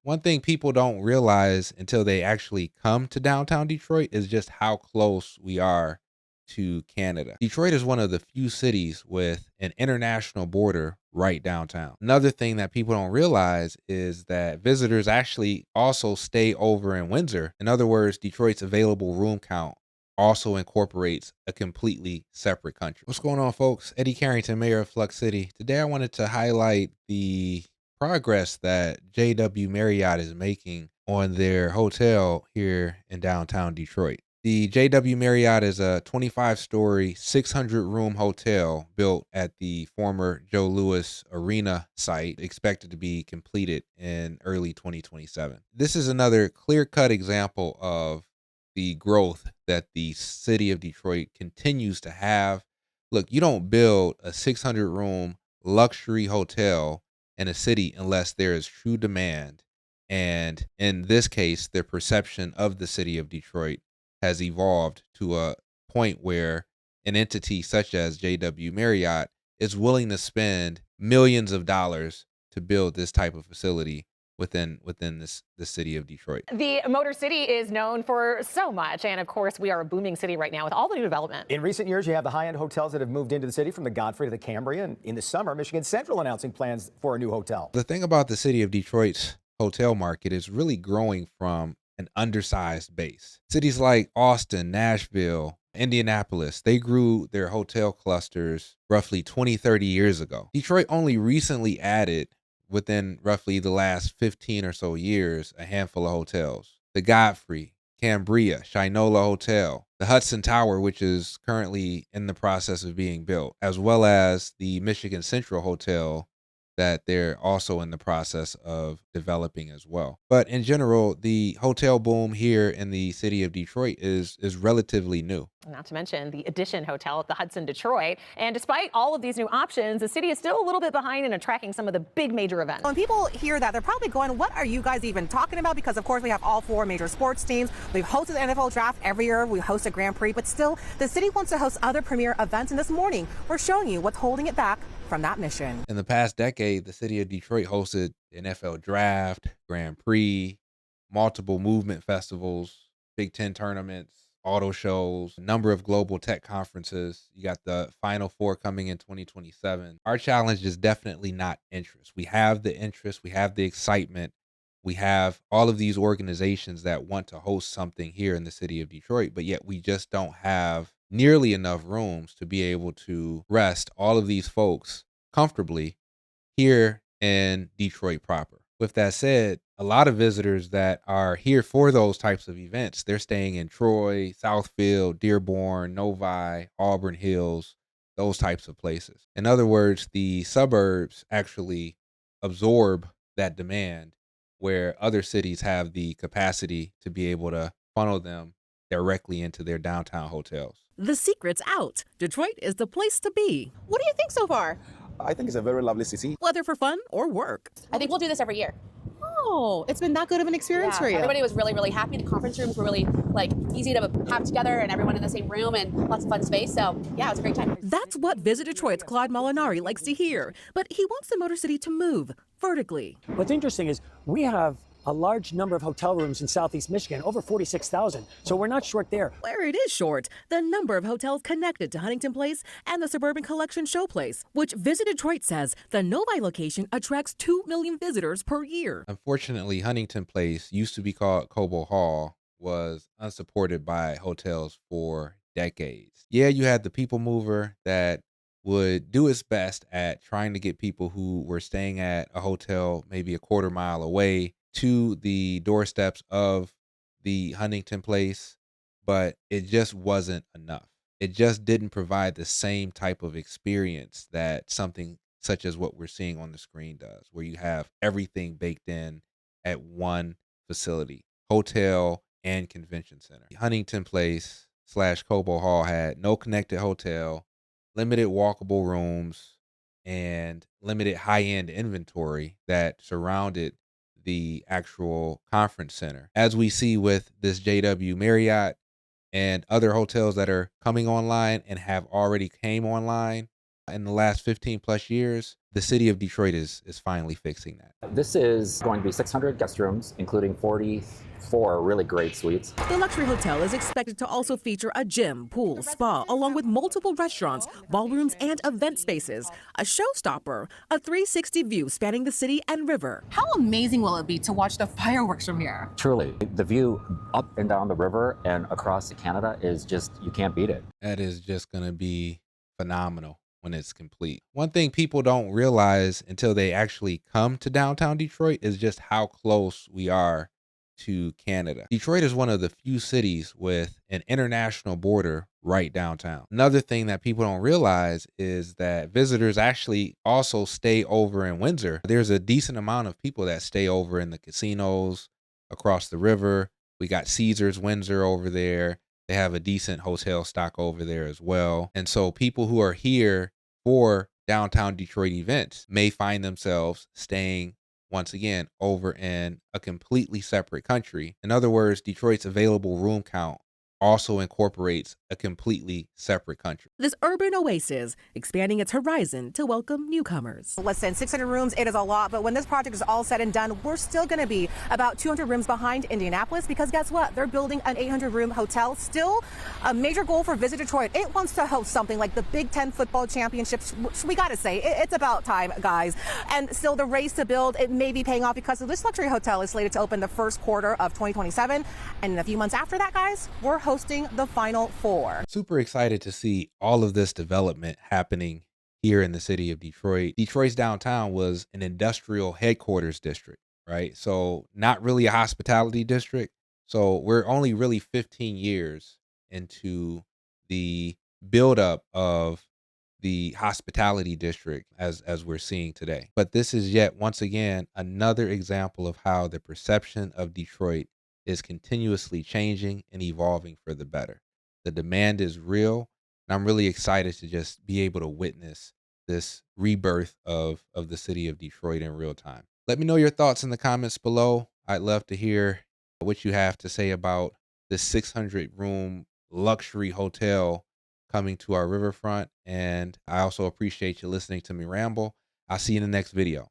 One thing people don't realize until they actually come to downtown Detroit is just how close we are to Canada. Detroit is one of the few cities with an international border right downtown. Another thing that people don't realize is that visitors actually also stay over in Windsor. In other words, Detroit's available room count also incorporates a completely separate country. What's going on, folks? Eddie Carrington, mayor of Flux City. Today I wanted to highlight the progress that JW Marriott is making on their hotel here in downtown Detroit. The JW Marriott is a 25-story, 600-room hotel built at the former Joe Louis Arena site, expected to be completed in early 2027. This is another clear-cut example of the growth that the city of Detroit continues to have. Look, you don't build a 600-room luxury hotel in a city unless there is true demand. And in this case, the perception of the city of Detroit has evolved to a point where an entity such as JW Marriott is willing to spend millions of dollars to build this type of facility within the city of Detroit. The Motor City is known for so much, and of course, we are a booming city right now with all the new development. In recent years, you have the high-end hotels that have moved into the city, from the Godfrey to the Cambria, and in the summer, Michigan Central announcing plans for a new hotel. The thing about the city of Detroit's hotel market is really growing from an undersized base. Cities like Austin, Nashville, Indianapolis, they grew their hotel clusters roughly 20, 30 years ago. Detroit only recently added, within roughly the last 15 or so years, a handful of hotels. The Godfrey, Cambria, Shinola Hotel, the Hudson Tower, which is currently in the process of being built, as well as the Michigan Central Hotel that they're also in the process of developing as well. But in general, the hotel boom here in the city of Detroit is relatively new. Not to mention the Edition Hotel at the Hudson, Detroit. And despite all of these new options, the city is still a little bit behind in attracting some of the big major events. When people hear that, they're probably going, what are you guys even talking about? Because, of course, we have all four major sports teams. We've hosted the NFL draft every year. We host a Grand Prix. But still, the city wants to host other premier events. And this morning, we're showing you what's holding it back from that mission. In the past decade, the city of Detroit hosted NFL draft, Grand Prix, multiple movement festivals, Big Ten tournaments, auto shows, a number of global tech conferences. You got the Final Four coming in 2027. Our challenge is definitely not interest. We have the interest, we have the excitement, we have all of these organizations that want to host something here in the city of Detroit, but yet we just don't have nearly enough rooms to be able to rest all of these folks comfortably here in Detroit proper. With that said, a lot of visitors that are here for those types of events, they're staying in Troy, Southfield, Dearborn, Novi, Auburn Hills, those types of places. In other words, the suburbs actually absorb that demand, where other cities have the capacity to be able to funnel them directly into their downtown hotels. The secret's out. Detroit is the place to be. What do you think so far? I think it's a very lovely city. Whether for fun or work. I think we'll do this every year. Oh, it's been that good of an experience for you. Everybody was really, really happy. The conference rooms were really easy to have together, and everyone in the same room, and lots of fun space. So yeah, it was a great time. That's what Visit Detroit's Claude Molinari likes to hear. But he wants the Motor City to move vertically. What's interesting is we have a large number of hotel rooms in Southeast Michigan, over 46,000. So we're not short there. Where it is short, the number of hotels connected to Huntington Place and the Suburban Collection Showplace, which Visit Detroit says the Novi location attracts 2 million visitors per year. Unfortunately, Huntington Place, used to be called Cobo Hall, was unsupported by hotels for decades. Yeah, you had the people mover that would do its best at trying to get people who were staying at a hotel maybe a quarter mile away to the doorsteps of the Huntington Place, but it just wasn't enough. It just didn't provide the same type of experience that something such as what we're seeing on the screen does, where you have everything baked in at one facility, hotel and convention center. Huntington Place / Cobo Hall had no connected hotel, limited walkable rooms, and limited high-end inventory that surrounded the actual conference center. As we see with this JW Marriott and other hotels that are coming online and have already came online, In the last 15 plus years, the city of Detroit is finally fixing that. This is going to be 600 guest rooms, including 44 really great suites. The luxury hotel is expected to also feature a gym, pool, spa, along with multiple restaurants, ballrooms, and event spaces. A showstopper, a 360 view spanning the city and river. How amazing will it be to watch the fireworks from here? Truly, the view up and down the river and across to Canada is just, you can't beat it. That is just going to be phenomenal when it's complete. One thing people don't realize until they actually come to downtown Detroit is just how close we are to Canada. Detroit is one of the few cities with an international border right downtown. Another thing that people don't realize is that visitors actually also stay over in Windsor. There's a decent amount of people that stay over in the casinos across the river. We got Caesars Windsor over there. They have a decent hotel stock over there as well. And so people who are here for downtown Detroit events may find themselves staying once again over in a completely separate country. In other words, Detroit's available room count also incorporates a completely separate country. This urban oasis expanding its horizon to welcome newcomers. Listen, 600 rooms, it is a lot, but when this project is all said and done, we're still going to be about 200 rooms behind Indianapolis, because guess what? They're building an 800-room hotel. Still a major goal for Visit Detroit. It wants to host something like the Big Ten football championships, which we got to say, it's about time, guys. And still the race to build, it may be paying off, because this luxury hotel is slated to open the first quarter of 2027. And in a few months after that, guys, we're hosting the Final Four. Super excited to see all of this development happening here in the city of Detroit. Detroit's downtown was an industrial headquarters district, right? So not really a hospitality district. So we're only really 15 years into the buildup of the hospitality district as we're seeing today. But this is yet once again another example of how the perception of Detroit is continuously changing and evolving for the better. The demand is real, and I'm really excited to just be able to witness this rebirth of the city of Detroit in real time. Let me know your thoughts in the comments below. I'd love to hear what you have to say about this 600-room luxury hotel coming to our riverfront, and I also appreciate you listening to me ramble. I'll see you in the next video.